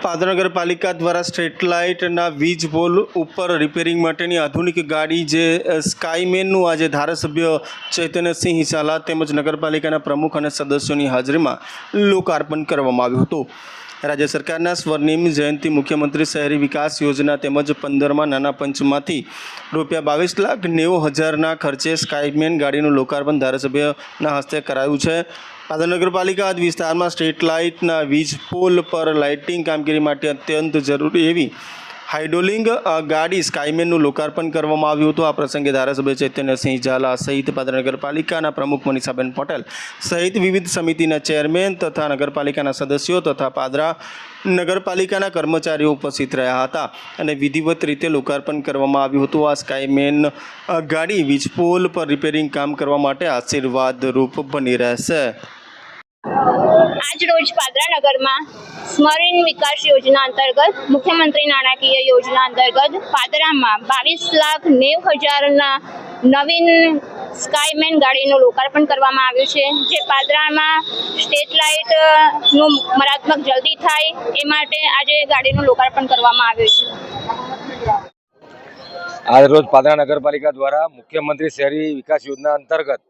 પાદરા નગરપાલિકા દ્વારા સ્ટ્રીટ લાઇટના વીજ પોલ ઉપર રિપેરિંગ માટેની આધુનિક ગાડી જે સ્કાયમેનનું આજે ધારાસભ્ય ચૈતન્યસિંહ ઝાલા તેમજ નગરપાલિકાના પ્રમુખ અને સદસ્યોની હાજરીમાં લોકાર્પણ કરવામાં આવ્યું હતું। રાજ્ય સરકારના સ્વર્ણિમ જયંતિ મુખ્યમંત્રી શહેરી વિકાસ યોજના તેમજ 15મા નાના પંચમાંથી ₹22,90,000ના ખર્ચે સ્કાયમેન ગાડીનું લોકાર્પણ ધારાસભ્યના હસ્તે કરાયું છે। પાદરા નગરપાલિકા વિસ્તારમાં સ્ટ્રીટ લાઇટના વીજ પોલ પર લાઇટિંગ કામગીરી માટે અત્યંત જરૂરી એવી હાઇડ્રોલિંગ ગાડી સ્કાયમેનનું લોકાર્પણ કરવામાં આવ્યું હતું। આ પ્રસંગે ધારાસભ્ય ચૈતન્યસિંહ ઝાલા સહિત પાદરા નગરપાલિકાના પ્રમુખ મનીષાબેન પટેલ સહિત વિવિધ સમિતિના ચેરમેન તથા નગરપાલિકાના સદસ્યો તથા પાદરા નગરપાલિકાના કર્મચારીઓ ઉપસ્થિત રહ્યા હતા અને વિધિવત રીતે લોકાર્પણ કરવામાં આવ્યું હતું। આ સ્કાયમેન ગાડી વીજપોલ પર રિપેરિંગ કામ કરવા માટે આશીર્વાદરૂપ બની રહેશે। आज रोज पादरा नगर में स्मरण विकास योजना अंतर्गत मुख्यमंत्री नाणाकीय योजना अंतर्गत पादरा में 22,90,000 नवीन स्कायमेन गाड़ी लोकार्पण करवामां आव्युं छे। जे पादरा में स्ट्रीट लाइट मरात्मक जल्दी थाय ए माटे आज गाड़ी लोकार्पण करवामां आव्युं छे। आज रोज पादरा नगरपालिका द्वारा मुख्यमंत्री शहरी विकास योजना अंतर्गत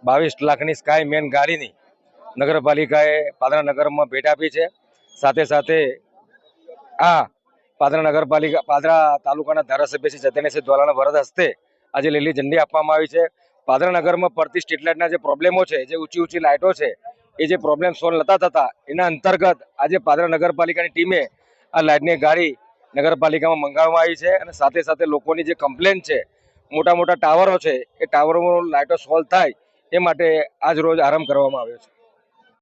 22 लाखनी स्कायमेन गाड़ी नगरपालिकाए पादरा नगर में भेट आपी है। साथे साथे आ पादरा नगरपालिका पादरा तालुकाना धारासभ्य श्री चैतन्यसिंह ઝાલાના वरद हस्ते आज લીલી झंडी आपवामां आवी छे। पादरा नगर में पड़ती स्ट्रीट लाइटना जे प्रॉब्लमो छे, जे ऊंची ऊंची लाइटो छे, ए जे प्रॉब्लम सॉल्व नता थता एना अंतर्गत आज पादरा नगरपालिकानी टीमे आ लाइटनी गाड़ी नगरपालिकामां मंगाववामां आवी छे अने साथे साथे लोकोनी जे कम्प्लेन छे मोटा मोटा टावरो छे ए टावरो लाइटो सॉल्व थाय ए माटे आज रोज आरंभ करवामां आव्यो छे।